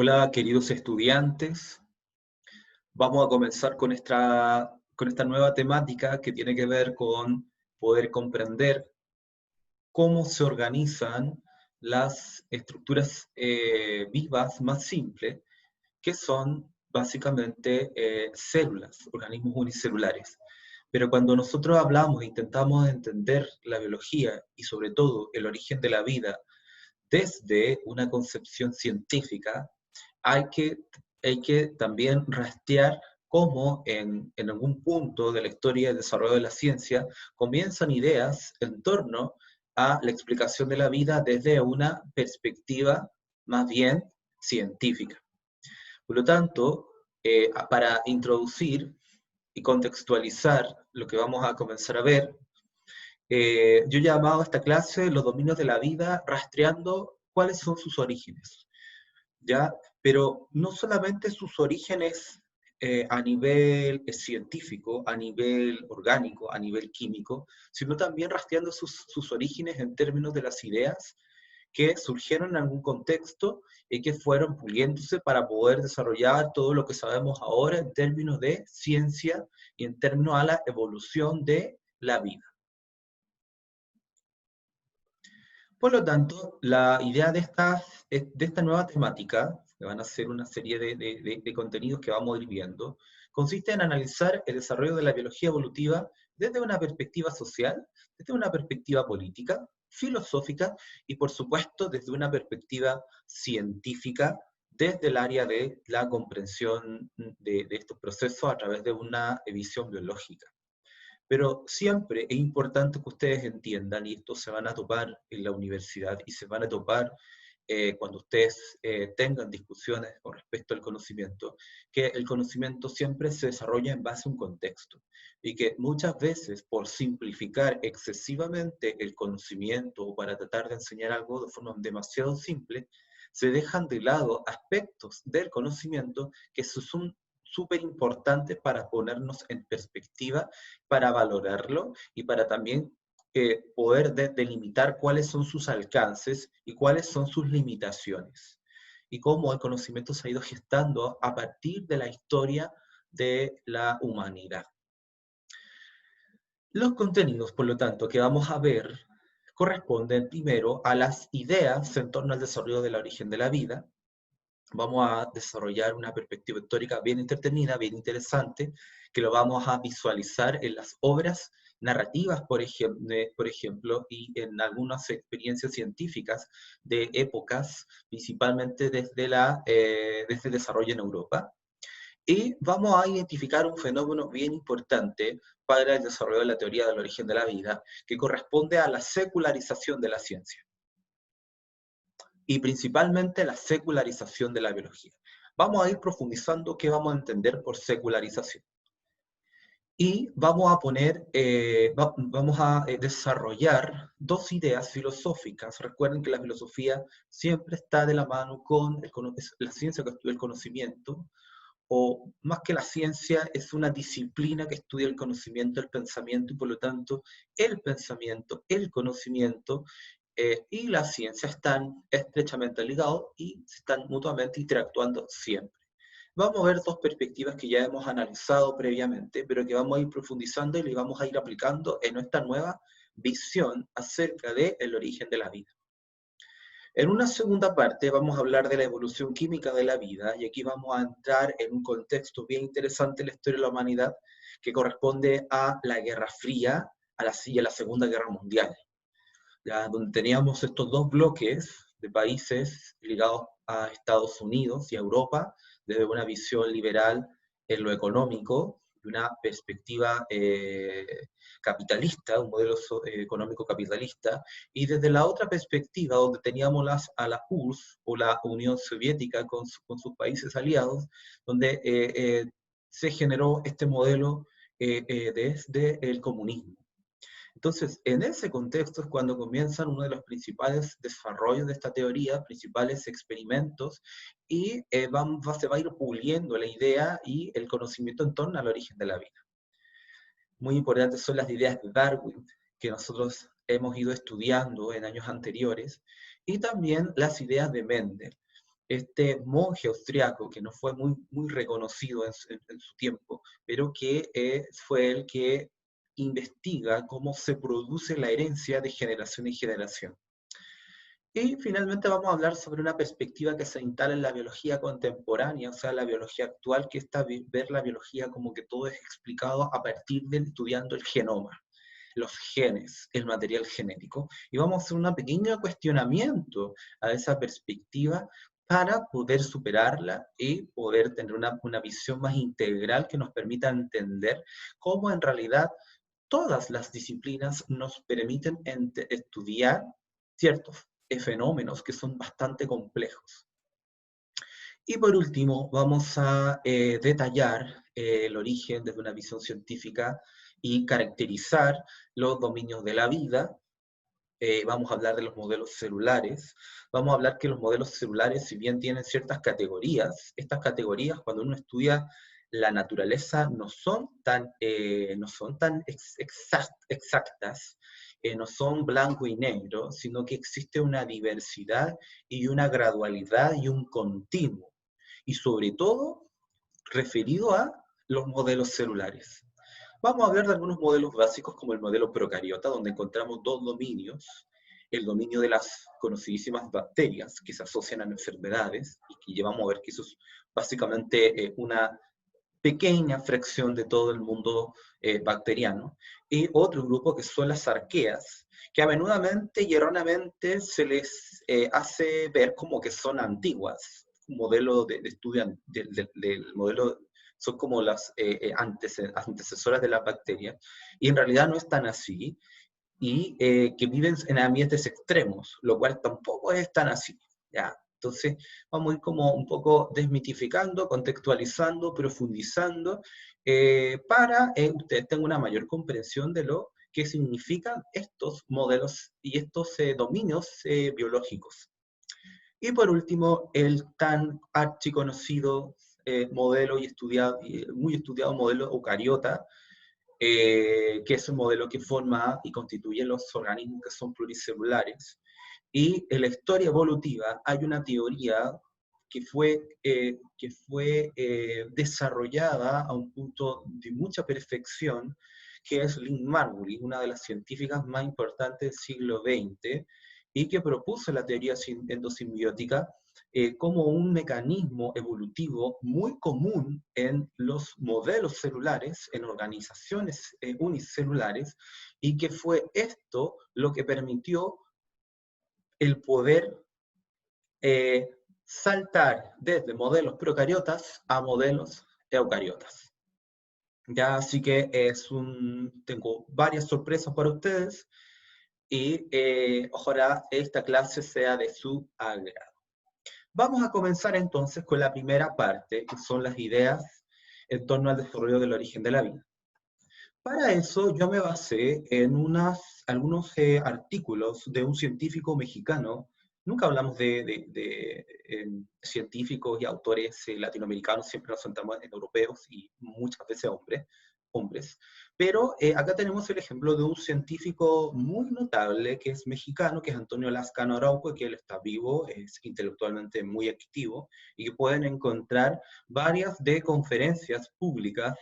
Hola, queridos estudiantes. Vamos a comenzar con esta nueva temática que tiene que ver con poder comprender cómo se organizan las estructuras vivas más simples, que son básicamente células, organismos unicelulares. Pero cuando nosotros hablamos e intentamos entender la biología y sobre todo el origen de la vida desde una concepción científica, hay que, hay que también rastrear cómo en algún punto de la historia del desarrollo de la ciencia comienzan ideas en torno a la explicación de la vida desde una perspectiva más bien científica. Por lo tanto, para introducir y contextualizar lo que vamos a comenzar a ver, yo he llamado a esta clase los dominios de la vida rastreando cuáles son sus orígenes. ¿Ya? Pero no solamente sus orígenes a nivel científico, a nivel orgánico, a nivel químico, sino también rastreando sus orígenes en términos de las ideas que surgieron en algún contexto y que fueron puliéndose para poder desarrollar todo lo que sabemos ahora en términos de ciencia y en términos a la evolución de la vida. Por lo tanto, la idea de esta nueva temática, que van a ser una serie de contenidos que vamos a ir viendo, consiste en analizar el desarrollo de la biología evolutiva desde una perspectiva social, desde una perspectiva política, filosófica y, por supuesto, desde una perspectiva científica, desde el área de la comprensión de estos procesos a través de una visión biológica. Pero siempre es importante que ustedes entiendan, y esto se van a topar en la universidad y se van a topar cuando ustedes tengan discusiones con respecto al conocimiento, que el conocimiento siempre se desarrolla en base a un contexto y que muchas veces por simplificar excesivamente el conocimiento o para tratar de enseñar algo de forma demasiado simple, se dejan de lado aspectos del conocimiento que son súper importantes para ponernos en perspectiva, para valorarlo y para también poder delimitar cuáles son sus alcances y cuáles son sus limitaciones. Y cómo el conocimiento se ha ido gestando a partir de la historia de la humanidad. Los contenidos, por lo tanto, que vamos a ver corresponden primero a las ideas en torno al desarrollo del origen de la vida. Vamos a desarrollar una perspectiva histórica bien entretenida, bien interesante, que lo vamos a visualizar en las obras narrativas, por ejemplo, y en algunas experiencias científicas de épocas, principalmente desde el desarrollo en Europa. Y vamos a identificar un fenómeno bien importante para el desarrollo de la teoría del origen de la vida, que corresponde a la secularización de la ciencia y principalmente la secularización de la biología. Vamos a ir profundizando qué vamos a entender por secularización. Y vamos a desarrollar dos ideas filosóficas. Recuerden que la filosofía siempre está de la mano con la ciencia que estudia el conocimiento, o más que la ciencia, es una disciplina que estudia el conocimiento, el pensamiento, y por lo tanto el pensamiento, el conocimiento y la ciencia están estrechamente ligados y están mutuamente interactuando siempre. Vamos a ver dos perspectivas que ya hemos analizado previamente, pero que vamos a ir profundizando y le vamos a ir aplicando en nuestra nueva visión acerca del origen de la vida. En una segunda parte vamos a hablar de la evolución química de la vida, y aquí vamos a entrar en un contexto bien interesante en la historia de la humanidad que corresponde a la Guerra Fría y a la Segunda Guerra Mundial, ¿ya? Donde teníamos estos dos bloques de países ligados a Estados Unidos y a Europa desde una visión liberal en lo económico, de una perspectiva capitalista, un modelo económico capitalista, y desde la otra perspectiva, donde teníamos a la URSS o la Unión Soviética con sus países aliados, donde se generó este modelo desde el comunismo. Entonces, en ese contexto es cuando comienzan uno de los principales desarrollos de esta teoría, principales experimentos, y se va a ir puliendo la idea y el conocimiento en torno al origen de la vida. Muy importantes son las ideas de Darwin, que nosotros hemos ido estudiando en años anteriores, y también las ideas de Mendel. este monje austriaco que no fue muy reconocido en su tiempo, pero que fue el que investiga cómo se produce la herencia de generación en generación. Y finalmente vamos a hablar sobre una perspectiva que se instala en la biología contemporánea, o sea, la biología actual, que está ver la biología como que todo es explicado a partir de estudiando el genoma, los genes, el material genético. Y vamos a hacer un pequeño cuestionamiento a esa perspectiva para poder superarla y poder tener una visión más integral que nos permita entender cómo en realidad todas las disciplinas nos permiten estudiar ciertos fenómenos que son bastante complejos. Y por último, vamos a detallar el origen desde una visión científica y caracterizar los dominios de la vida. Vamos a hablar de los modelos celulares. Vamos a hablar que los modelos celulares, si bien tienen ciertas categorías, estas categorías cuando uno estudia la naturaleza no son tan exactas, no son blanco y negro, sino que existe una diversidad y una gradualidad y un continuo. Y sobre todo, referido a los modelos celulares. Vamos a hablar de algunos modelos básicos como el modelo procariota, donde encontramos dos dominios, el dominio de las conocidísimas bacterias que se asocian a enfermedades y que llevamos a ver que eso es básicamente una pequeña fracción de todo el mundo bacteriano, y otro grupo que son las arqueas, que a menudamente y erróneamente se les hace ver como que son antiguas, un modelo de estudio del modelo, son como las antecesoras de las bacterias, y en realidad no es tan así, y que viven en ambientes extremos, lo cual tampoco es tan así, ¿ya? Entonces, vamos a ir como un poco desmitificando, contextualizando, profundizando, para ustedes tengan una mayor comprensión de lo que significan estos modelos y estos dominios biológicos. Y por último, el tan archiconocido modelo y muy estudiado modelo eucariota, que es un modelo que forma y constituye los organismos que son pluricelulares. Y en la historia evolutiva hay una teoría que fue desarrollada a un punto de mucha perfección, que es Lynn Margulis, una de las científicas más importantes del siglo XX, y que propuso la teoría endosimbiótica como un mecanismo evolutivo muy común en los modelos celulares, en organizaciones unicelulares, y que fue esto lo que permitió el poder saltar desde modelos procariotas a modelos eucariotas. Ya, así que tengo varias sorpresas para ustedes y ojalá esta clase sea de su agrado. Vamos a comenzar entonces con la primera parte, que son las ideas en torno al desarrollo del origen de la vida. Para eso yo me basé en algunos artículos de un científico mexicano. Nunca hablamos de científicos y autores latinoamericanos, siempre nos centramos en europeos y muchas veces hombres. Pero acá tenemos el ejemplo de un científico muy notable que es mexicano, que es Antonio Lascano Araujo, que él está vivo, es intelectualmente muy activo, y que pueden encontrar varias de conferencias públicas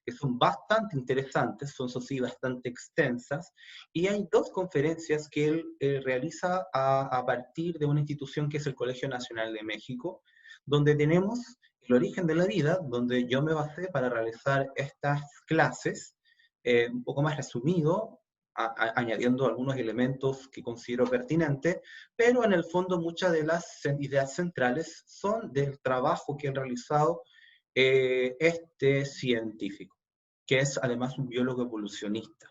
que son bastante interesantes, son eso sí bastante extensas, y hay dos conferencias que él realiza a partir de una institución que es el Colegio Nacional de México, donde tenemos el origen de la vida, donde yo me basé para realizar estas clases, un poco más resumido, añadiendo algunos elementos que considero pertinentes, pero en el fondo muchas de las ideas centrales son del trabajo que han realizado este científico, que es además un biólogo evolucionista.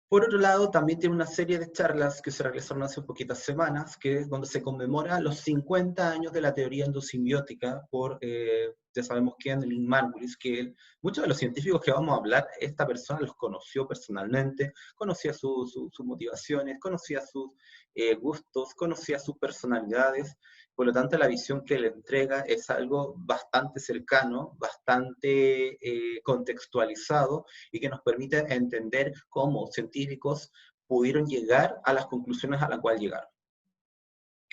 Por otro lado, también tiene una serie de charlas que se realizaron hace poquitas semanas, que es donde se conmemora los 50 años de la teoría endosimbiótica por, ya sabemos quién, Lynn Margulis, que muchos de los científicos que vamos a hablar, esta persona los conoció personalmente, conocía sus motivaciones, conocía sus gustos, conocía sus personalidades. Por lo tanto, la visión que le entrega es algo bastante cercano, bastante contextualizado, y que nos permite entender cómo científicos pudieron llegar a las conclusiones a las cuales llegaron.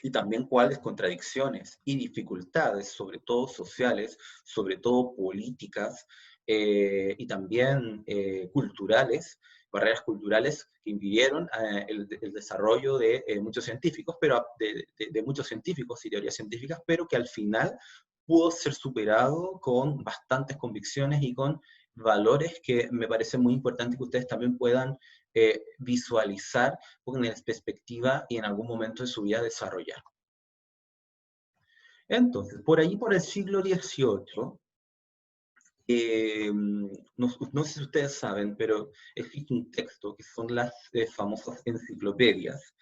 y también cuáles contradicciones y dificultades, sobre todo sociales, sobre todo políticas, y también culturales, barreras culturales que impidieron el desarrollo de muchos científicos, pero de muchos científicos y teorías científicas, pero que al final pudo ser superado con bastantes convicciones y con valores que me parece muy importante que ustedes también puedan visualizar con perspectiva y en algún momento de su vida desarrollar. Entonces, por allí, por el siglo XVIII, no sé si ustedes saben, pero existe un texto que son las famosas enciclopedias.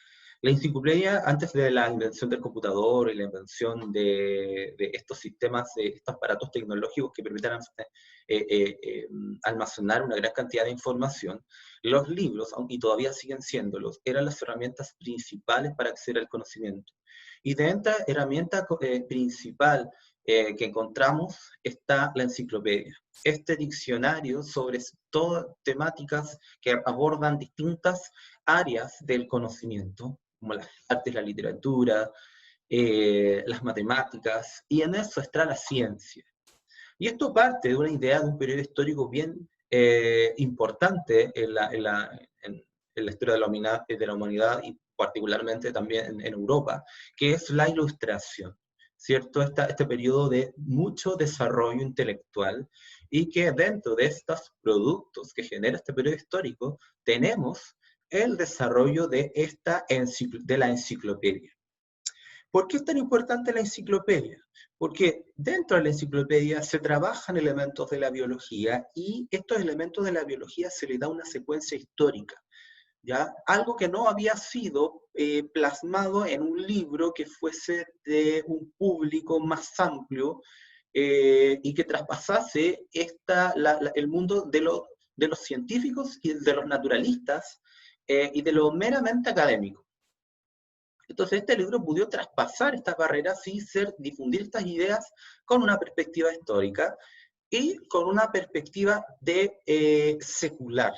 La enciclopedia, antes de la invención del computador y la invención de estos sistemas, estos aparatos tecnológicos que permitan almacenar una gran cantidad de información, los libros, aunque todavía siguen siéndolos, eran las herramientas principales para acceder al conocimiento. Y de esta herramienta principal que encontramos está la enciclopedia. Este diccionario sobre todas temáticas que abordan distintas áreas del conocimiento, como las artes, la literatura, las matemáticas, y en eso está la ciencia. Y esto parte de una idea de un periodo histórico bien importante en la historia de la humanidad y particularmente también en Europa, que es la Ilustración, ¿cierto? Este periodo de mucho desarrollo intelectual y que dentro de estos productos que genera este periodo histórico tenemos el desarrollo de la enciclopedia. ¿Por qué es tan importante la enciclopedia? Porque dentro de la enciclopedia se trabajan elementos de la biología y estos elementos de la biología se le da una secuencia histórica, ¿ya? Algo que no había sido plasmado en un libro que fuese de un público más amplio y que traspasase el mundo de los científicos y de los naturalistas y de lo meramente académico. Entonces este libro pudo traspasar estas barreras y difundir estas ideas con una perspectiva histórica y con una perspectiva secular.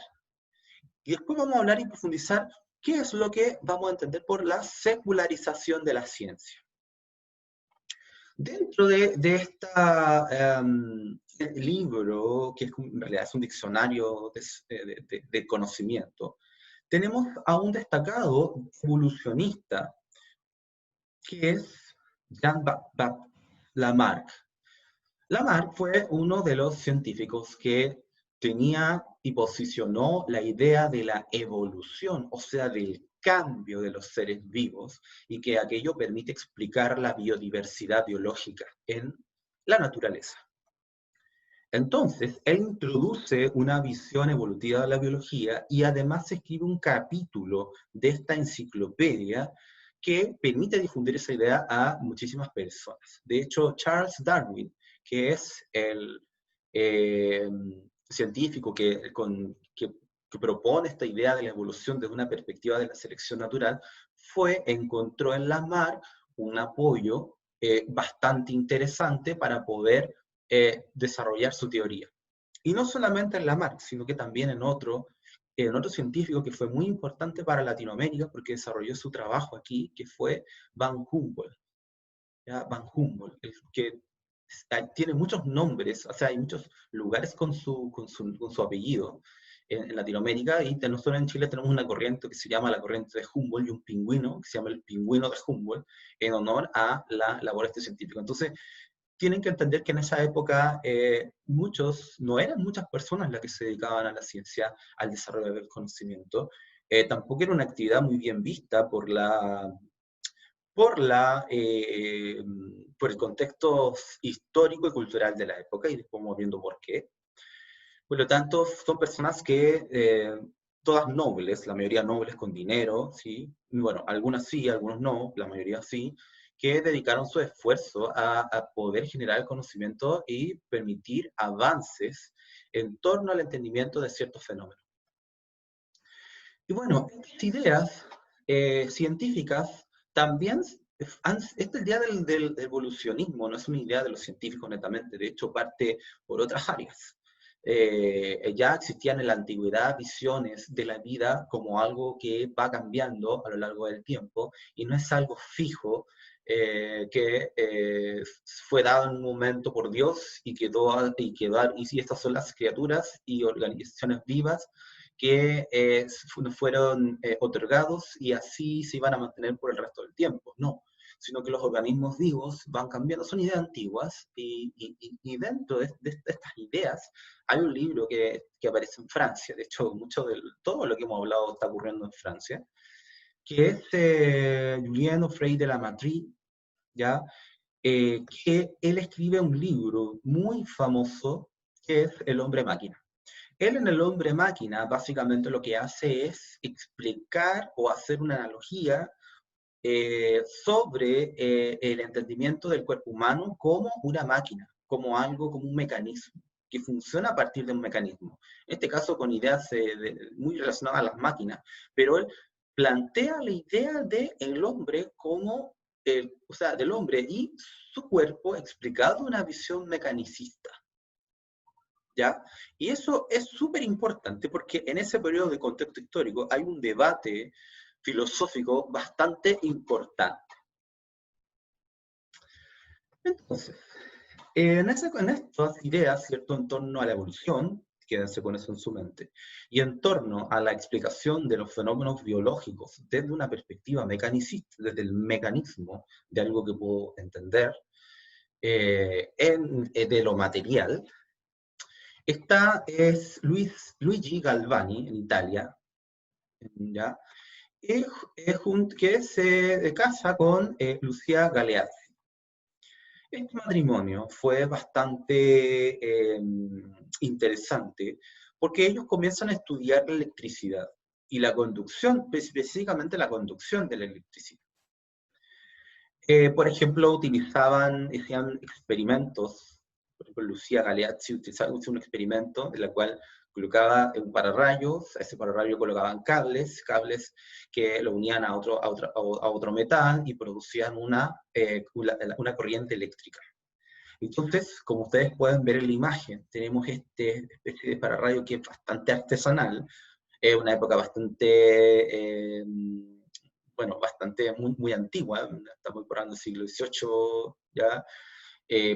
Y después vamos a hablar y profundizar qué es lo que vamos a entender por la secularización de la ciencia. Dentro de este libro, que en realidad es un diccionario de conocimiento, tenemos a un destacado evolucionista que es Jean-Baptiste Lamarck. Lamarck fue uno de los científicos que tenía y posicionó la idea de la evolución, o sea, del cambio de los seres vivos, y que aquello permite explicar la biodiversidad biológica en la naturaleza. Entonces, él introduce una visión evolutiva de la biología y además escribe un capítulo de esta enciclopedia que permite difundir esa idea a muchísimas personas. De hecho, Charles Darwin, que es el científico que propone esta idea de la evolución desde una perspectiva de la selección natural, encontró en Lamarck un apoyo bastante interesante para poder desarrollar su teoría. Y no solamente en Lamarck, sino que también en otro científico que fue muy importante para Latinoamérica porque desarrolló su trabajo aquí, que fue Van Humboldt. ¿Ya? Van Humboldt, el que tiene muchos nombres, o sea, hay muchos lugares con su apellido en Latinoamérica, y nosotros en Chile tenemos una corriente que se llama la corriente de Humboldt y un pingüino que se llama el pingüino de Humboldt, en honor a la labor de este científico. Entonces, tienen que entender que en esa época no eran muchas personas las que se dedicaban a la ciencia, al desarrollo del conocimiento. Tampoco era una actividad muy bien vista por el contexto histórico y cultural de la época, y después vamos viendo por qué. Por lo tanto, son personas que, todas nobles, la mayoría nobles con dinero, ¿sí? Bueno, algunas sí, algunos no, la mayoría sí, que dedicaron su esfuerzo a poder generar el conocimiento y permitir avances en torno al entendimiento de ciertos fenómenos. Y bueno, estas ideas científicas también, esta idea del evolucionismo no es una idea de los científicos netamente, de hecho parte por otras áreas. ya existían en la antigüedad visiones de la vida como algo que va cambiando a lo largo del tiempo y no es algo fijo que fue dado en un momento por Dios y si estas son las criaturas y organizaciones vivas que fueron otorgados y así se iban a mantener por el resto del tiempo. No, sino que los organismos vivos van cambiando, son ideas antiguas y dentro de estas ideas hay un libro que aparece en Francia, de hecho todo lo que hemos hablado está ocurriendo en Francia, que es Julien Frey de la Matrie, ¿ya? Que él escribe un libro muy famoso que es El hombre máquina. Él en El hombre máquina básicamente lo que hace es explicar o hacer una analogía sobre el entendimiento del cuerpo humano como una máquina, como algo, como un mecanismo, que funciona a partir de un mecanismo. En este caso con ideas muy relacionadas a las máquinas, pero él plantea la idea del hombre como, o sea, del hombre y su cuerpo explicado en una visión mecanicista. ¿Ya? Y eso es súper importante porque en ese periodo de contexto histórico hay un debate filosófico bastante importante. Entonces, en estas ideas, ¿cierto?, en torno a la evolución, quédense con eso en su mente, y en torno a la explicación de los fenómenos biológicos desde una perspectiva mecanicista, desde el mecanismo de algo que puedo entender, de lo material, es Luigi Galvani, en Italia, ¿ya? Que se casa con Lucia Galeazzi. Este matrimonio fue bastante interesante porque ellos comienzan a estudiar la electricidad y la conducción, específicamente la conducción de la electricidad. Por ejemplo, hacían experimentos, por ejemplo, Lucia Galeazzi hizo un experimento en el cual colocaba un pararrayos, a ese pararrayo colocaban cables que lo unían a otro metal y producían una corriente eléctrica. Entonces, como ustedes pueden ver en la imagen, tenemos esta especie de pararrayo que es bastante artesanal, es una época bastante, muy antigua, estamos por el siglo XVIII ya,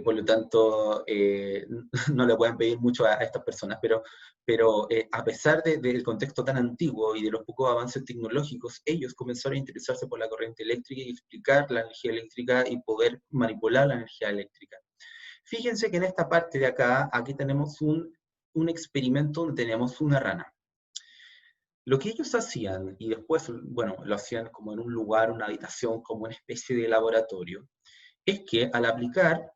por lo tanto, no le pueden pedir mucho a estas personas, pero a pesar del contexto tan antiguo y de los pocos avances tecnológicos, ellos comenzaron a interesarse por la corriente eléctrica y explicar la energía eléctrica y poder manipular la energía eléctrica. Fíjense que en esta parte de acá, aquí tenemos un experimento donde tenemos una rana. Lo que ellos hacían, y después, bueno, lo hacían como en un lugar, una habitación, como una especie de laboratorio, es que al aplicar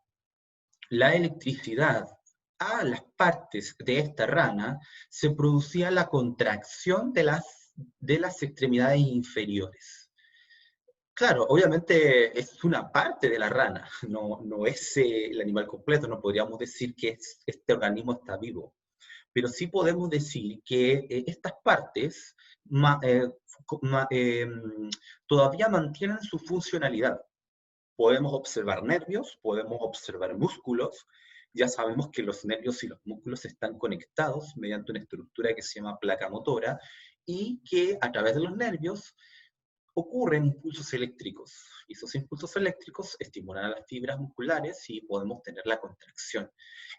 la electricidad a las partes de esta rana, se producía la contracción de las extremidades inferiores. Claro, obviamente es una parte de la rana, no es el animal completo, no podríamos decir que este organismo está vivo, pero sí podemos decir que estas partes todavía mantienen su funcionalidad. Podemos observar nervios, podemos observar músculos, ya sabemos que los nervios y los músculos están conectados mediante una estructura que se llama placa motora y que a través de los nervios ocurren impulsos eléctricos, y esos impulsos eléctricos estimulan a las fibras musculares y podemos tener la contracción.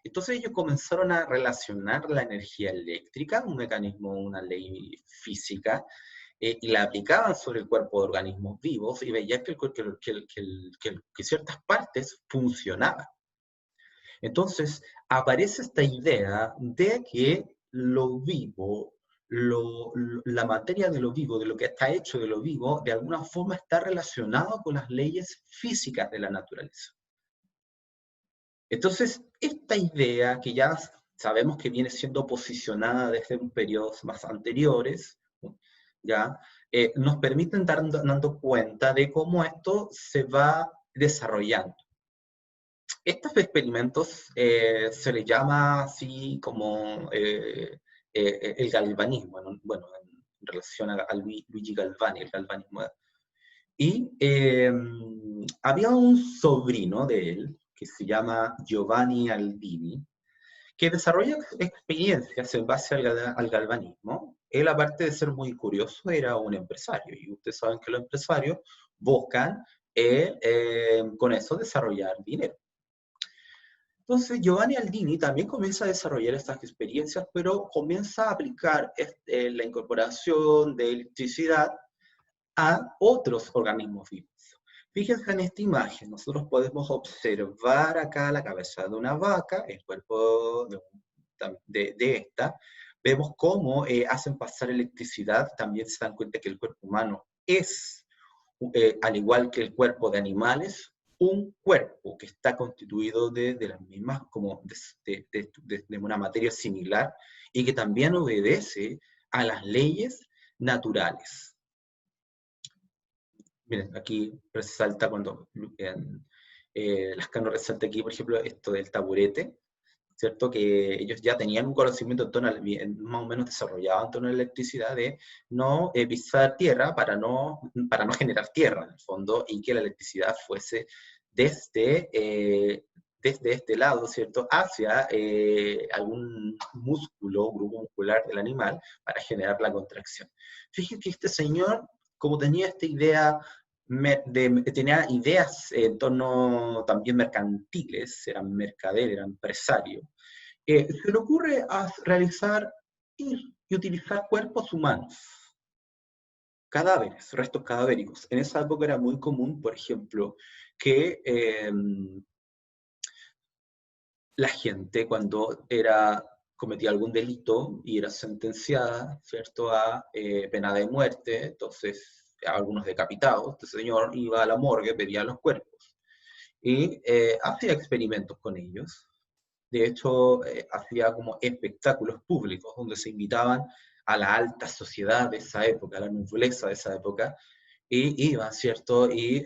Entonces ellos comenzaron a relacionar la energía eléctrica, un mecanismo, una ley física, y la aplicaban sobre el cuerpo de organismos vivos y veían que ciertas partes funcionaban. Entonces aparece esta idea de que lo vivo, la materia de lo vivo, de lo que está hecho de lo vivo, de alguna forma está relacionado con las leyes físicas de la naturaleza. Entonces, esta idea que ya sabemos que viene siendo posicionada desde periodos más anteriores, ¿ya? Nos permiten dando cuenta de cómo esto se va desarrollando. Estos experimentos se les llama así como el galvanismo, ¿no? Bueno, en relación a Luigi Galvani, el galvanismo. Y había un sobrino de él, que se llama Giovanni Aldini, que desarrolla experiencias en base al galvanismo. Él, aparte de ser muy curioso, era un empresario, y ustedes saben que los empresarios buscan con eso desarrollar dinero. Entonces, Giovanni Aldini también comienza a desarrollar estas experiencias, pero comienza a aplicar la incorporación de electricidad a otros organismos vivos. Fíjense en esta imagen, nosotros podemos observar acá la cabeza de una vaca, el cuerpo de esta, vemos cómo hacen pasar electricidad, también se dan cuenta que el cuerpo humano es, al igual que el cuerpo de animales, un cuerpo que está constituido de las mismas, como de una materia similar, y que también obedece a las leyes naturales. Miren, aquí resalta cuando Lascano resalta aquí, por ejemplo, esto del taburete, ¿cierto? Que ellos ya tenían un conocimiento en torno a, más o menos desarrollado en torno a la electricidad, de no pisar tierra para no generar tierra, en el fondo, y que la electricidad fuese desde este lado, ¿cierto?, hacia algún músculo, grupo muscular del animal, para generar la contracción. Fíjense que este señor, como tenía esta idea, tenía ideas en torno también mercantiles, era mercader, era empresario, se le ocurre realizar y utilizar cuerpos humanos, cadáveres, restos cadavéricos. En esa época era muy común, por ejemplo, que la gente, cuando cometía algún delito y era sentenciada, ¿cierto?, a pena de muerte, entonces algunos decapitados, este señor iba a la morgue, pedía los cuerpos y hacía experimentos con ellos. De hecho, hacía como espectáculos públicos donde se invitaban a la alta sociedad de esa época, a la nobleza de esa época, y iban, ¿cierto? Y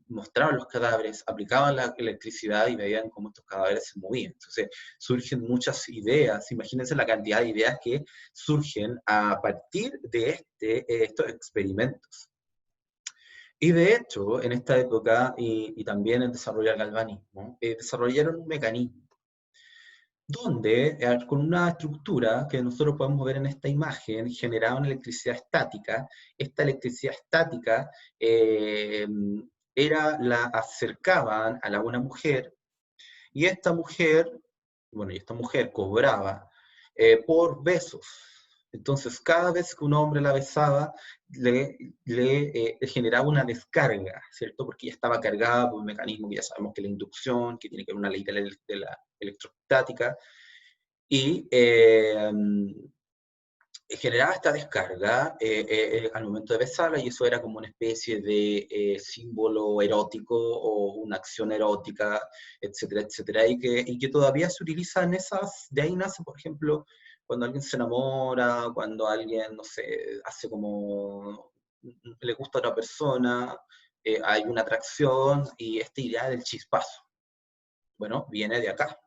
mostraban los cadáveres, aplicaban la electricidad y veían cómo estos cadáveres se movían. Entonces surgen muchas ideas, imagínense la cantidad de ideas que surgen a partir de estos experimentos. Y de hecho, en esta época, y también en desarrollo del galvanismo, desarrollaron un mecanismo donde con una estructura que nosotros podemos ver en esta imagen, generaban electricidad estática. Esta electricidad estática la acercaban a una mujer, y esta mujer cobraba por besos. Entonces, cada vez que un hombre la besaba, le generaba una descarga, ¿cierto? Porque ya estaba cargada por un mecanismo que ya sabemos que es la inducción, que tiene que ver una ley de la electrostática, y generaba esta descarga al momento de besarla, y eso era como una especie de símbolo erótico o una acción erótica, etcétera, etcétera, y que todavía se utilizan de ahí nace, por ejemplo, cuando alguien se enamora, cuando alguien, no sé, hace como, le gusta a otra persona, hay una atracción, y esta idea del chispazo, bueno, viene de acá.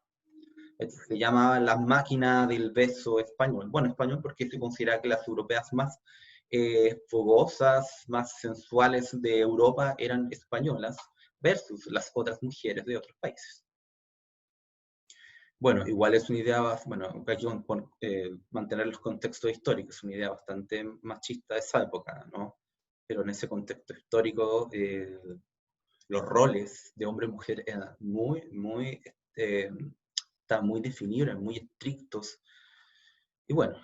Se llama la máquina del beso español. Bueno, español porque se considera que las europeas más fogosas, más sensuales de Europa eran españolas versus las otras mujeres de otros países. Bueno, igual es una idea, bueno, hay que mantener los contextos históricos, es una idea bastante machista de esa época, ¿no? Pero en ese contexto histórico, los roles de hombre y mujer eran estaban muy definidos, eran muy estrictos. Y bueno,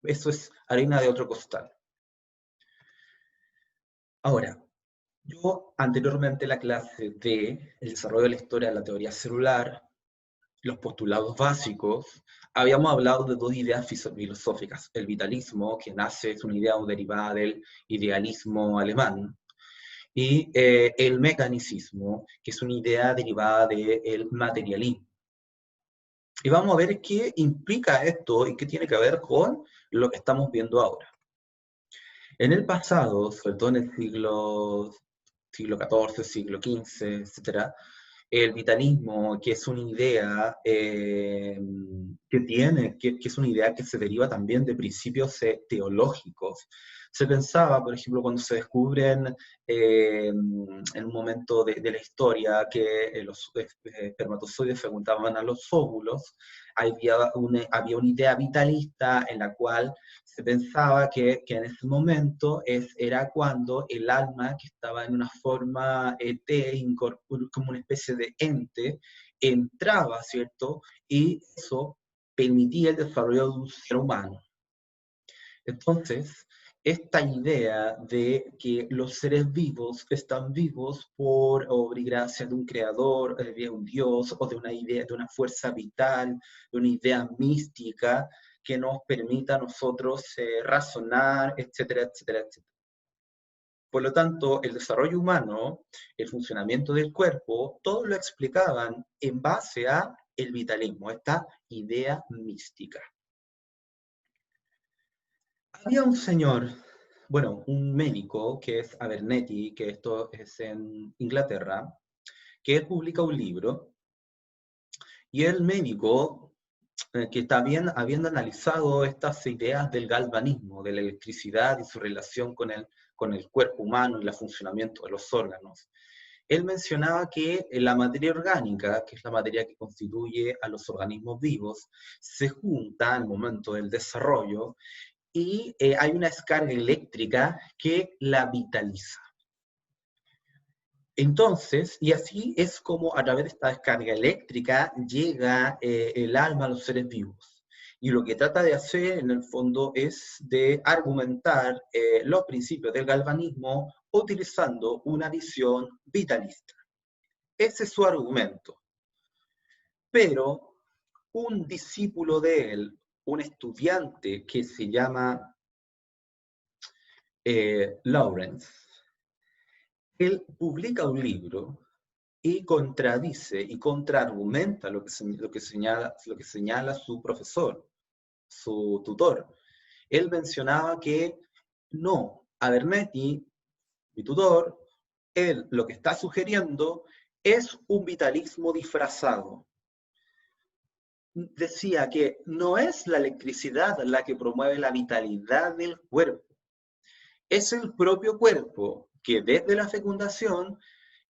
eso es harina de otro costal. Ahora, yo anteriormente en la clase de el desarrollo de la historia de la teoría celular, los postulados básicos, habíamos hablado de dos ideas filosóficas. El vitalismo, que es una idea derivada del idealismo alemán, y el mecanicismo, que es una idea derivada del materialismo. Y vamos a ver qué implica esto y qué tiene que ver con lo que estamos viendo ahora. En el pasado, sobre todo en el siglo XIV, siglo XV, etc., el vitalismo, que es una idea que es una idea que se deriva también de principios teológicos, Se pensaba, por ejemplo, cuando se descubren en un momento de la historia que los espermatozoides fecundaban a los óvulos, había una idea vitalista en la cual se pensaba que en ese momento era cuando el alma, que estaba en una forma como una especie de ente, entraba, ¿cierto? Y eso permitía el desarrollo de un ser humano. Entonces, esta idea de que los seres vivos están vivos por obra y gracia de un creador, de un Dios, o de una idea, de una fuerza vital, de una idea mística que nos permita a nosotros razonar, etcétera, etcétera, etcétera. Por lo tanto, el desarrollo humano, el funcionamiento del cuerpo, todo lo explicaban en base a el vitalismo, esta idea mística. Había un señor, bueno, un médico, que es Abernethy, que esto es en Inglaterra, que él publica un libro, y el médico, que está bien, habiendo analizado estas ideas del galvanismo, de la electricidad y su relación con el cuerpo humano y el funcionamiento de los órganos, él mencionaba que la materia orgánica, que es la materia que constituye a los organismos vivos, se junta al momento del desarrollo y hay una descarga eléctrica que la vitaliza. Entonces, y así es como a través de esta descarga eléctrica llega el alma a los seres vivos. Y lo que trata de hacer en el fondo es de argumentar los principios del galvanismo utilizando una visión vitalista. Ese es su argumento. Pero un discípulo de él, un estudiante que se llama Lawrence, él publica un libro y contradice y contraargumenta lo que señala su profesor, su tutor. Él mencionaba que no, Abernethy, mi tutor, él lo que está sugiriendo es un vitalismo disfrazado. Decía que no es la electricidad la que promueve la vitalidad del cuerpo, es el propio cuerpo que desde la fecundación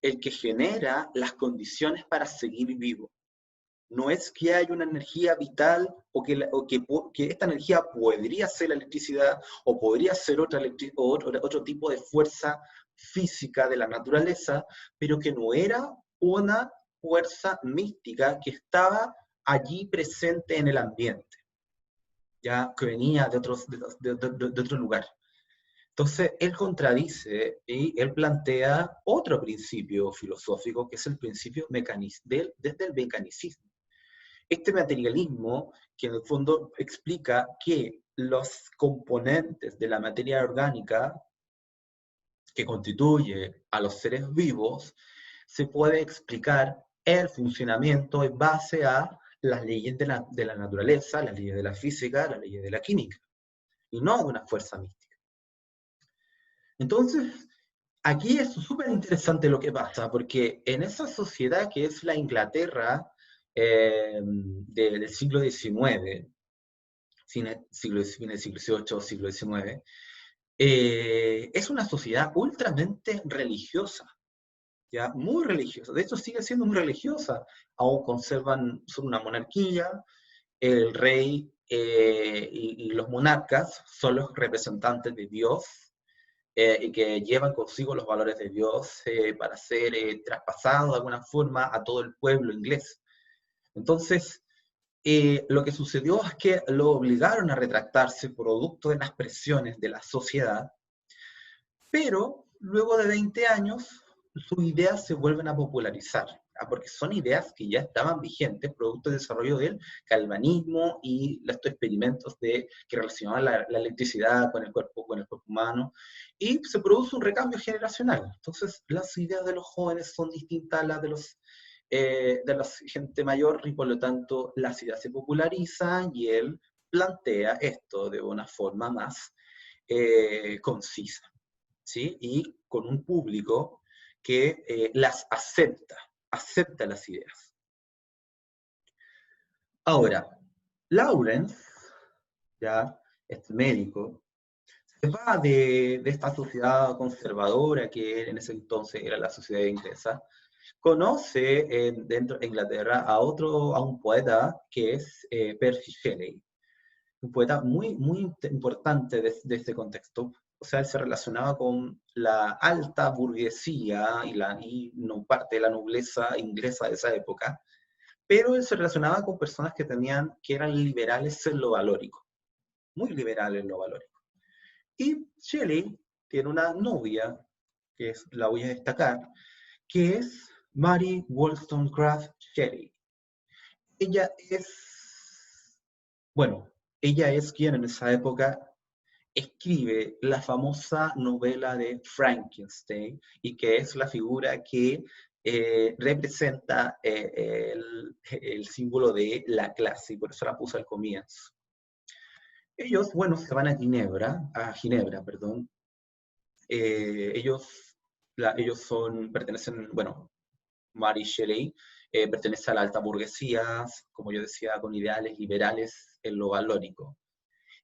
el que genera las condiciones para seguir vivo. No es que haya una energía vital que esta energía podría ser la electricidad o podría ser otro tipo de fuerza física de la naturaleza, pero que no era una fuerza mística que estaba allí presente en el ambiente, ya que venía de otro lugar. Entonces, él contradice y él plantea otro principio filosófico, que es el principio desde el mecanicismo. Este materialismo, que en el fondo explica que los componentes de la materia orgánica que constituye a los seres vivos, se puede explicar el funcionamiento en base a las leyes de la naturaleza, las leyes de la física, las leyes de la química, y no de una fuerza mística. Entonces, aquí es súper interesante lo que pasa, porque en esa sociedad que es la Inglaterra del siglo XIX, siglo XVIII, siglo XIX, es una sociedad ultramente religiosa, ¿ya? Muy religiosa. De hecho, sigue siendo muy religiosa. Aún son una monarquía, el rey y los monarcas son los representantes de Dios, y que llevan consigo los valores de Dios para ser traspasados de alguna forma a todo el pueblo inglés. Entonces, lo que sucedió es que lo obligaron a retractarse producto de las presiones de la sociedad, pero luego de 20 años sus ideas se vuelven a popularizar, porque son ideas que ya estaban vigentes, producto del desarrollo del galvanismo y estos experimentos que relacionaban la electricidad con el cuerpo humano, y se produce un recambio generacional. Entonces, las ideas de los jóvenes son distintas a las de la gente mayor, y por lo tanto las ideas se popularizan y él plantea esto de una forma más concisa, ¿sí? Y con un público que las acepta las ideas. Ahora, Lawrence, ya, este médico, va de esta sociedad conservadora que en ese entonces era la sociedad inglesa, conoce dentro de Inglaterra a un poeta que es Percy Shelley, un poeta muy importante de este contexto. O sea, él se relacionaba con la alta burguesía y no parte de la nobleza inglesa de esa época, pero él se relacionaba con personas que eran liberales en lo valórico, muy liberales en lo valórico. Y Shelley tiene una novia, la voy a destacar, que es Mary Wollstonecraft Shelley. Ella es, bueno, ella es quien en esa época escribe la famosa novela de Frankenstein y que es la figura que representa el símbolo de la clase, y por eso la puse al comienzo. Ellos, bueno, se van a Ginebra, perdón. Ellos pertenecen, bueno, Mary Shelley pertenece a la alta burguesía, como yo decía, con ideales liberales en lo valórico.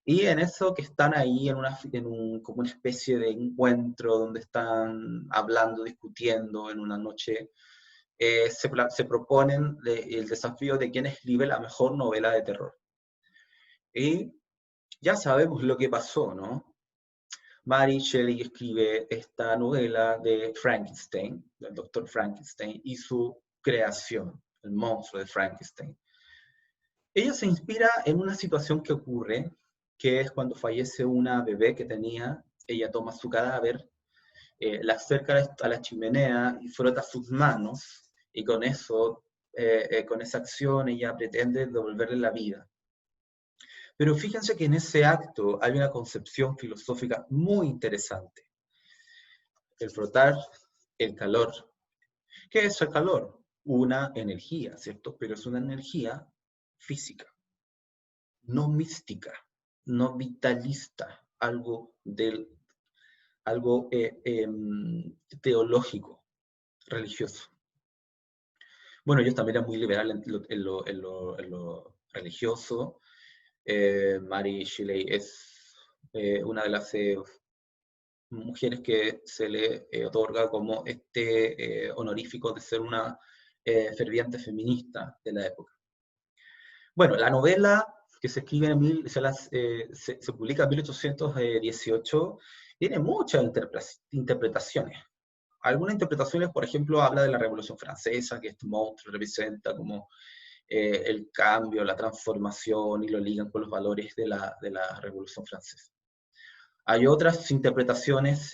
Y en eso que están ahí como una especie de encuentro donde están hablando, discutiendo en una noche, se proponen el desafío de quién escribe la mejor novela de terror. Y ya sabemos lo que pasó, ¿no? Mary Shelley escribe esta novela de Frankenstein, del doctor Frankenstein, y su creación, el monstruo de Frankenstein. Ella se inspira en una situación que ocurre, que es cuando fallece una bebé que tenía, ella toma su cadáver, la acerca a la chimenea y frota sus manos, y con eso, con esa acción, ella pretende devolverle la vida. Pero fíjense que en ese acto hay una concepción filosófica muy interesante. El frotar, el calor. ¿Qué es el calor? Una energía, ¿cierto? Pero es una energía física, no mística, no vitalista, algo teológico, religioso. Bueno, ellos también eran muy liberales en lo religioso. Mary Shelley es una de las mujeres que se le otorga como honorífico de ser una ferviente feminista de la época. Bueno, la novela que se escribe se publica en 1818, tiene muchas interpretaciones. Algunas interpretaciones, por ejemplo, habla de la Revolución Francesa, que este monstruo representa como el cambio, la transformación, y lo ligan con los valores de la Revolución Francesa. Hay otras interpretaciones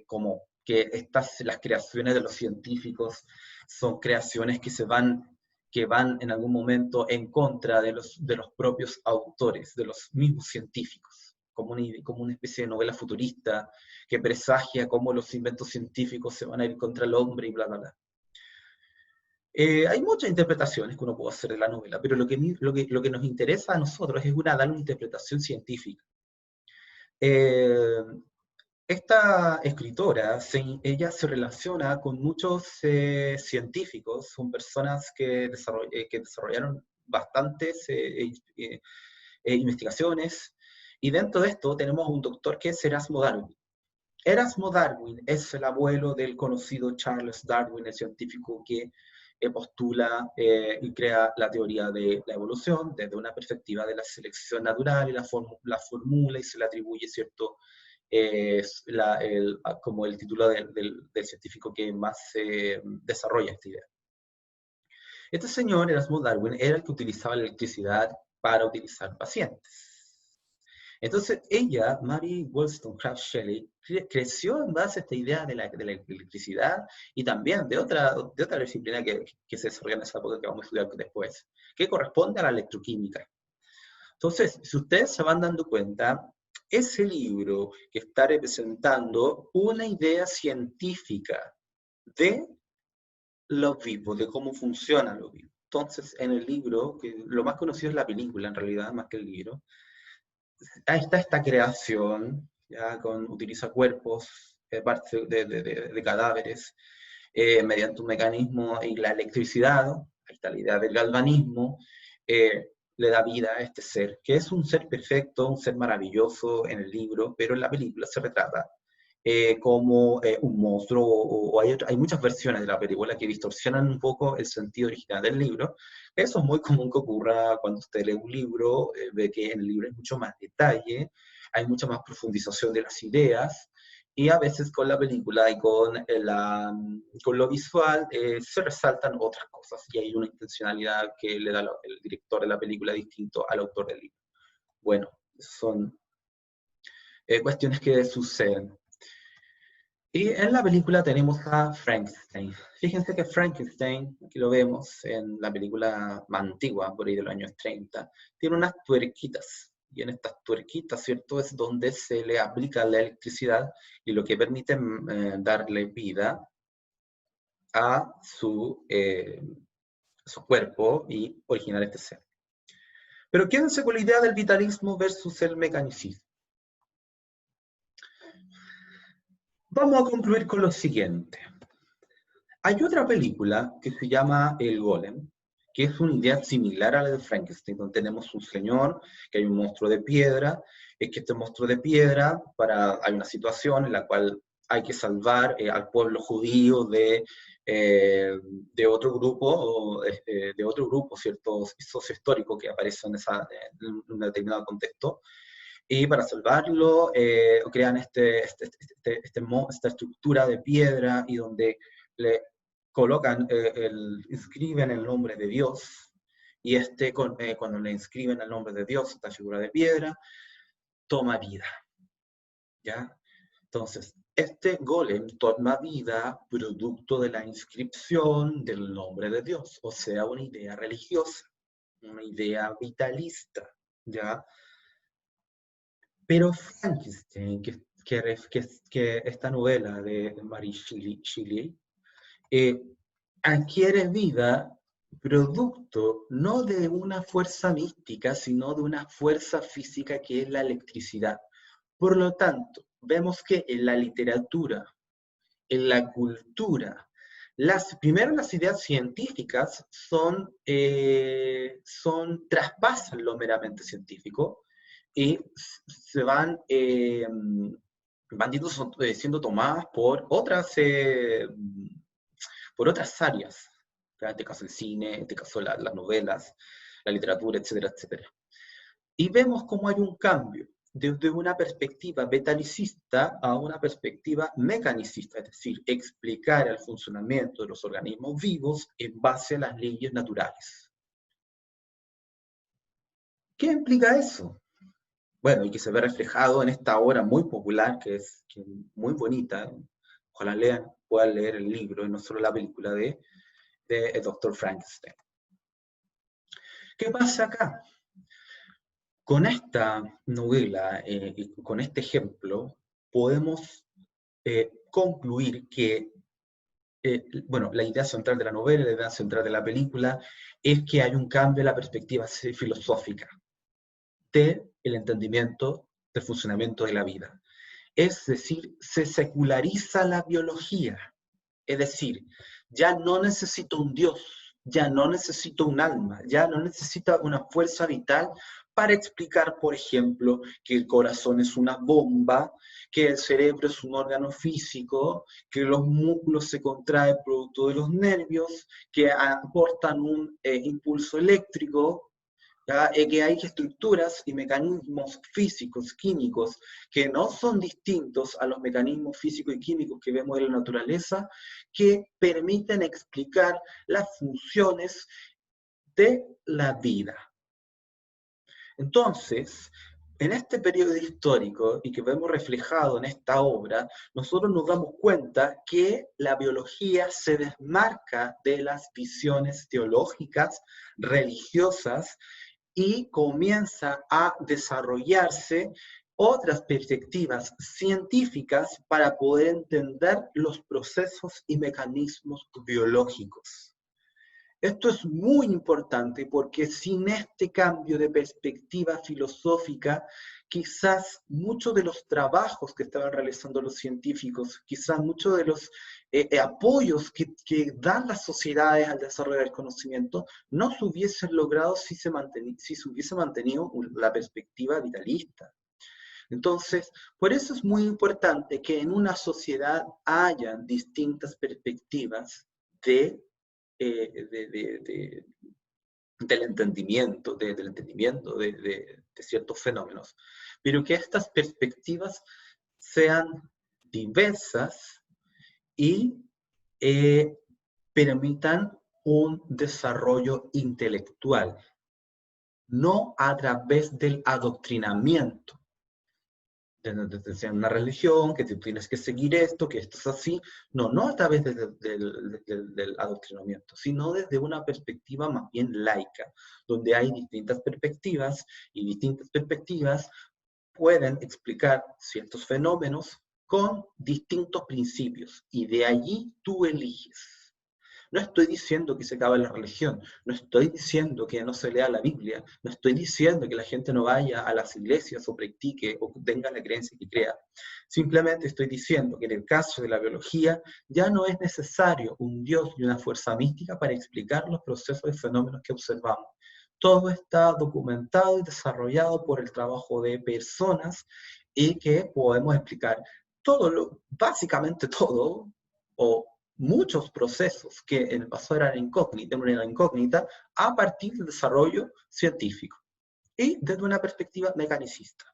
como que las creaciones de los científicos son creaciones que van en algún momento en contra de los propios autores, de los mismos científicos, como una especie de novela futurista que presagia cómo los inventos científicos se van a ir contra el hombre y bla, bla, bla. Hay muchas interpretaciones que uno puede hacer de la novela, pero lo que nos interesa a nosotros es dar una interpretación científica. Esta escritora, ella se relaciona con muchos científicos, son personas que desarrollaron bastantes investigaciones, y dentro de esto tenemos un doctor que es Erasmo Darwin. Erasmo Darwin es el abuelo del conocido Charles Darwin, el científico que postula y crea la teoría de la evolución desde una perspectiva de la selección natural, y la formula y se le atribuye cierto como el título del científico que más desarrolla esta idea. Este señor, Erasmo Darwin, era el que utilizaba la electricidad para utilizar pacientes. Entonces ella, Mary Wollstonecraft Shelley, creció en base a esta idea de la electricidad y también de otra disciplina que se desarrolla en esa época que vamos a estudiar después, que corresponde a la electroquímica. Entonces, si ustedes se van dando cuenta, ese libro que está representando una idea científica de lo vivo, de cómo funciona lo vivo. Entonces, en el libro, que lo más conocido es la película en realidad, más que el libro, está esta creación, ya utiliza cuerpos, parte de cadáveres, mediante un mecanismo y la electricidad, ahí está la idea del galvanismo, le da vida a este ser, que es un ser perfecto, un ser maravilloso en el libro, pero en la película se retrata como un monstruo, o hay muchas versiones de la película que distorsionan un poco el sentido original del libro. Eso es muy común que ocurra cuando usted lee un libro, ve que en el libro hay mucho más detalle, hay mucha más profundización de las ideas, y a veces con la película y con lo visual se resaltan otras cosas, y hay una intencionalidad que le da el director de la película distinto al autor del libro. Bueno, son cuestiones que suceden. Y en la película tenemos a Frankenstein. Fíjense que Frankenstein, aquí lo vemos en la película más antigua, por ahí de los años 30, tiene unas tuerquitas. Y en estas tuerquitas, ¿cierto? Es donde se le aplica la electricidad y lo que permite darle vida a su cuerpo y originar este ser. Pero quédense con la idea del vitalismo versus el mecanicismo. Vamos a concluir con lo siguiente. Hay otra película que se llama El Golem, que es una idea similar a la de Frankenstein, donde tenemos un señor, que hay un monstruo de piedra, es que este monstruo de piedra, hay una situación en la cual hay que salvar al pueblo judío de otro grupo, cierto, sociohistórico que aparece en un determinado contexto. Y para salvarlo, crean esta estructura de piedra y donde le colocan, inscriben el nombre de Dios, y cuando le inscriben el nombre de Dios, esta figura de piedra, toma vida. ¿Ya? Entonces, este golem toma vida producto de la inscripción del nombre de Dios, o sea, una idea religiosa, una idea vitalista, ¿ya? Pero Frankenstein, que esta novela de Mary Shelley, adquiere vida producto no de una fuerza mística, sino de una fuerza física que es la electricidad. Por lo tanto, vemos que en la literatura, en la cultura, primero las ideas científicas traspasan lo meramente científico y se van siendo tomadas por otras áreas. En este caso el cine, en este caso las novelas, la literatura, etcétera, etcétera. Y vemos cómo hay un cambio desde una perspectiva metalicista a una perspectiva mecanicista, es decir, explicar el funcionamiento de los organismos vivos en base a las leyes naturales. ¿Qué implica eso? Bueno, y que se ve reflejado en esta obra muy popular, que es muy bonita. Ojalá puedan leer el libro y no solo la película de el Dr. Frankenstein. ¿Qué pasa acá? Con esta novela y con este ejemplo podemos concluir que la idea central de la novela, la idea central de la película, es que hay un cambio en la perspectiva filosófica del entendimiento del funcionamiento de la vida. Es decir, se seculariza la biología. Es decir, ya no necesito un Dios, ya no necesito un alma, ya no necesita una fuerza vital para explicar, por ejemplo, que el corazón es una bomba, que el cerebro es un órgano físico, que los músculos se contraen producto de los nervios, que aportan un impulso eléctrico, que hay estructuras y mecanismos físicos, químicos, que no son distintos a los mecanismos físicos y químicos que vemos en la naturaleza, que permiten explicar las funciones de la vida. Entonces, en este periodo histórico, y que vemos reflejado en esta obra, nosotros nos damos cuenta que la biología se desmarca de las visiones teológicas, religiosas, y comienza a desarrollarse otras perspectivas científicas para poder entender los procesos y mecanismos biológicos. Esto es muy importante porque sin este cambio de perspectiva filosófica, quizás muchos de los trabajos que estaban realizando los científicos, quizás muchos de los apoyos que dan las sociedades al desarrollo del conocimiento no se hubiesen logrado si se hubiese mantenido la perspectiva vitalista. Entonces, por eso es muy importante que en una sociedad hayan distintas perspectivas del entendimiento, de ciertos fenómenos, pero que estas perspectivas sean diversas y permitan un desarrollo intelectual, no a través del adoctrinamiento. Desde una religión, que tú tienes que seguir esto, que esto es así. No a través del adoctrinamiento, sino desde una perspectiva más bien laica, donde hay distintas perspectivas y distintas perspectivas pueden explicar ciertos fenómenos con distintos principios y de allí tú eliges. No estoy diciendo que se acabe la religión, no estoy diciendo que no se lea la Biblia, no estoy diciendo que la gente no vaya a las iglesias o practique o tenga la creencia que crea. Simplemente estoy diciendo que en el caso de la biología ya no es necesario un Dios y una fuerza mística para explicar los procesos y fenómenos que observamos. Todo está documentado y desarrollado por el trabajo de personas y que podemos explicar básicamente todo, o muchos procesos que en el pasado eran incógnita, a partir del desarrollo científico y desde una perspectiva mecanicista.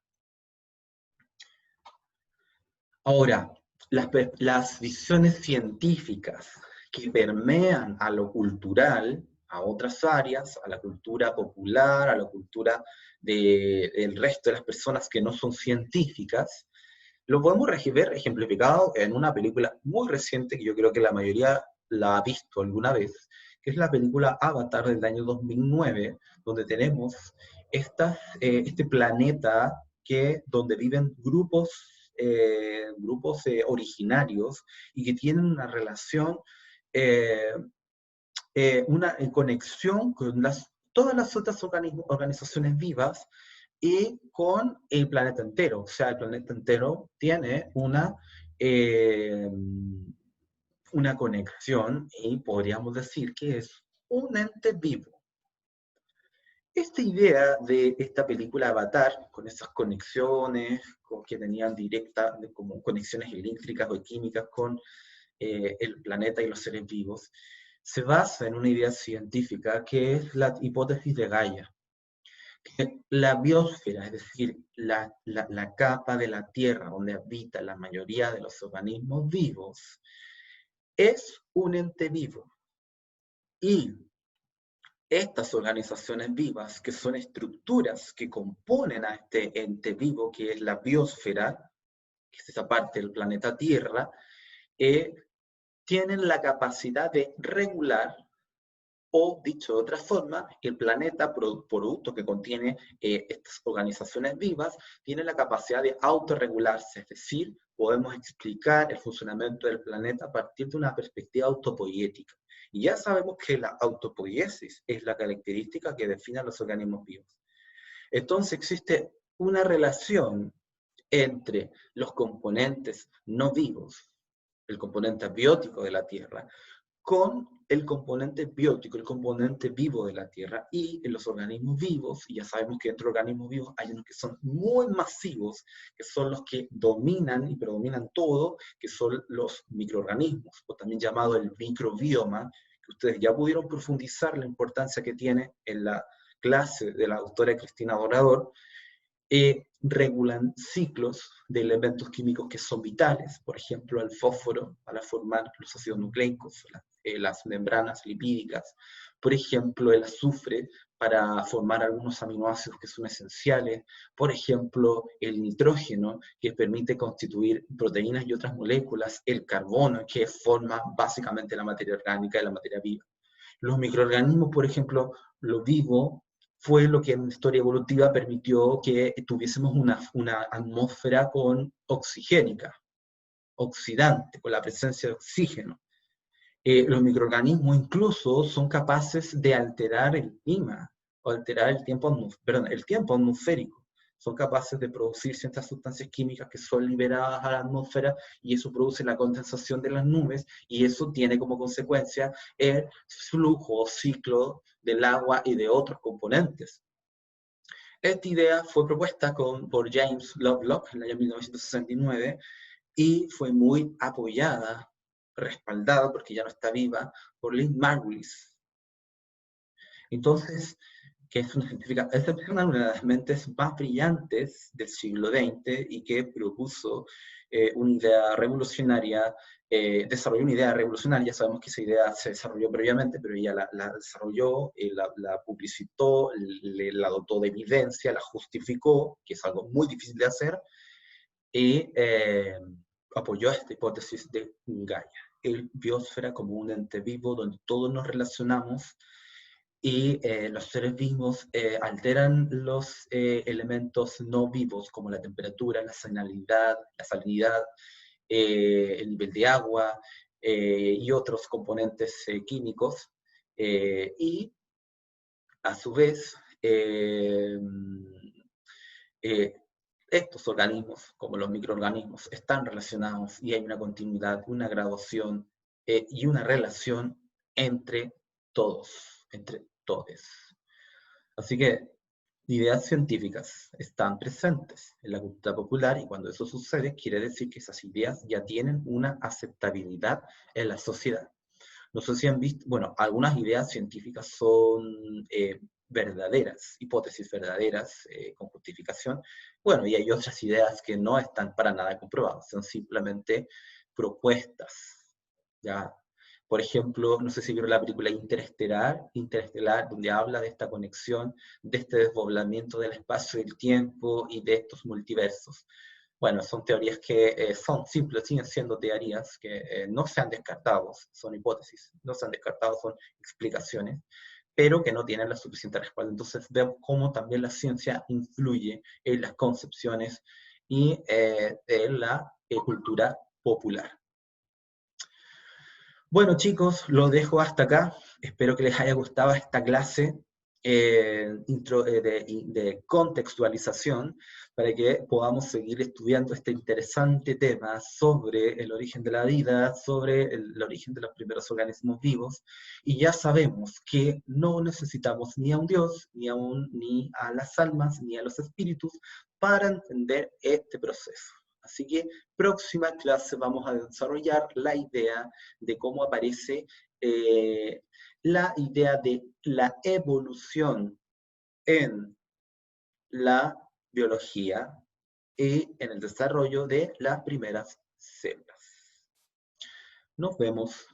Ahora, las visiones científicas que permean a lo cultural, a otras áreas, a la cultura popular, a la cultura del resto de las personas que no son científicas, lo podemos ver ejemplificado en una película muy reciente que yo creo que la mayoría la ha visto alguna vez, que es la película Avatar del año 2009, donde tenemos este planeta donde viven grupos originarios y que tienen una relación, una conexión con todas las otras organizaciones vivas y con el planeta entero. O sea, el planeta entero tiene una conexión y podríamos decir que es un ente vivo. Esta idea de esta película Avatar, con esas conexiones que tenían como conexiones eléctricas o químicas con el planeta y los seres vivos, se basa en una idea científica que es la hipótesis de Gaia. Que la biosfera, es decir, la capa de la Tierra donde habita la mayoría de los organismos vivos, es un ente vivo. Y estas organizaciones vivas, que son estructuras que componen a este ente vivo, que es la biosfera, que es esa parte del planeta Tierra, tienen la capacidad de regular, o dicho de otra forma, el planeta, producto que contiene estas organizaciones vivas, tiene la capacidad de autorregularse, es decir, podemos explicar el funcionamiento del planeta a partir de una perspectiva autopoiética. Y ya sabemos que la autopoiesis es la característica que define a los organismos vivos. Entonces existe una relación entre los componentes no vivos, el componente abiótico de la Tierra, con el componente biótico, el componente vivo de la Tierra, y en los organismos vivos, y ya sabemos que entre los organismos vivos hay unos que son muy masivos, que son los que dominan y predominan todo, que son los microorganismos, o también llamado el microbioma, que ustedes ya pudieron profundizar la importancia que tiene en la clase de la doctora Cristina Dorador. Regulan ciclos de elementos químicos que son vitales, por ejemplo, el fósforo para formar los ácidos nucleicos, las membranas lipídicas, por ejemplo, el azufre para formar algunos aminoácidos que son esenciales, por ejemplo, el nitrógeno que permite constituir proteínas y otras moléculas, el carbono que forma básicamente la materia orgánica y la materia viva. Los microorganismos, por ejemplo, lo vivo fue lo que en la historia evolutiva permitió que tuviésemos una atmósfera oxigénica, oxidante, con la presencia de oxígeno. Los microorganismos incluso son capaces de alterar el clima, o alterar el tiempo atmosférico. son capaces de producir ciertas sustancias químicas que son liberadas a la atmósfera y eso produce la condensación de las nubes y eso tiene como consecuencia el flujo o ciclo del agua y de otros componentes. Esta idea fue propuesta por James Lovelock en el año 1969 y fue muy apoyada, respaldada, porque ya no está viva, por Lynn Margulis. Entonces, que es una científica excepcional, una de las mentes más brillantes del siglo XX y que propuso una idea revolucionaria, desarrolló una idea revolucionaria, ya sabemos que esa idea se desarrolló previamente, pero ella la desarrolló, la publicitó, la dotó de evidencia, la justificó, que es algo muy difícil de hacer, y apoyó esta hipótesis de Gaia, el biosfera como un ente vivo donde todos nos relacionamos y los seres vivos alteran los elementos no vivos como la temperatura, la salinidad, el nivel de agua y otros componentes químicos y a su vez estos organismos, como los microorganismos, están relacionados y hay una continuidad, una graduación y una relación entre todos, entre todes. Así que ideas científicas están presentes en la cultura popular y cuando eso sucede quiere decir que esas ideas ya tienen una aceptabilidad en la sociedad. No sé si han visto, bueno, algunas ideas científicas son verdaderas, hipótesis verdaderas con justificación. Bueno, y hay otras ideas que no están para nada comprobadas, son simplemente propuestas. ¿Ya? Por ejemplo, no sé si vieron la película Interestelar, donde habla de esta conexión, de este desdoblamiento del espacio y el tiempo y de estos multiversos. Bueno, son teorías que son simples, siguen siendo teorías que no se han descartado, son hipótesis, no se han descartado, son explicaciones, pero que no tienen la suficiente respaldo. Entonces vemos cómo también la ciencia influye en las concepciones y en la cultura popular. Bueno, chicos, lo dejo hasta acá. Espero que les haya gustado esta clase de contextualización para que podamos seguir estudiando este interesante tema sobre el origen de la vida, sobre el origen de los primeros organismos vivos. Y ya sabemos que no necesitamos ni a un Dios, ni a las almas, ni a los espíritus para entender este proceso. Así que próxima clase vamos a desarrollar la idea de cómo aparece la idea de la evolución en la biología y en el desarrollo de las primeras células. Nos vemos.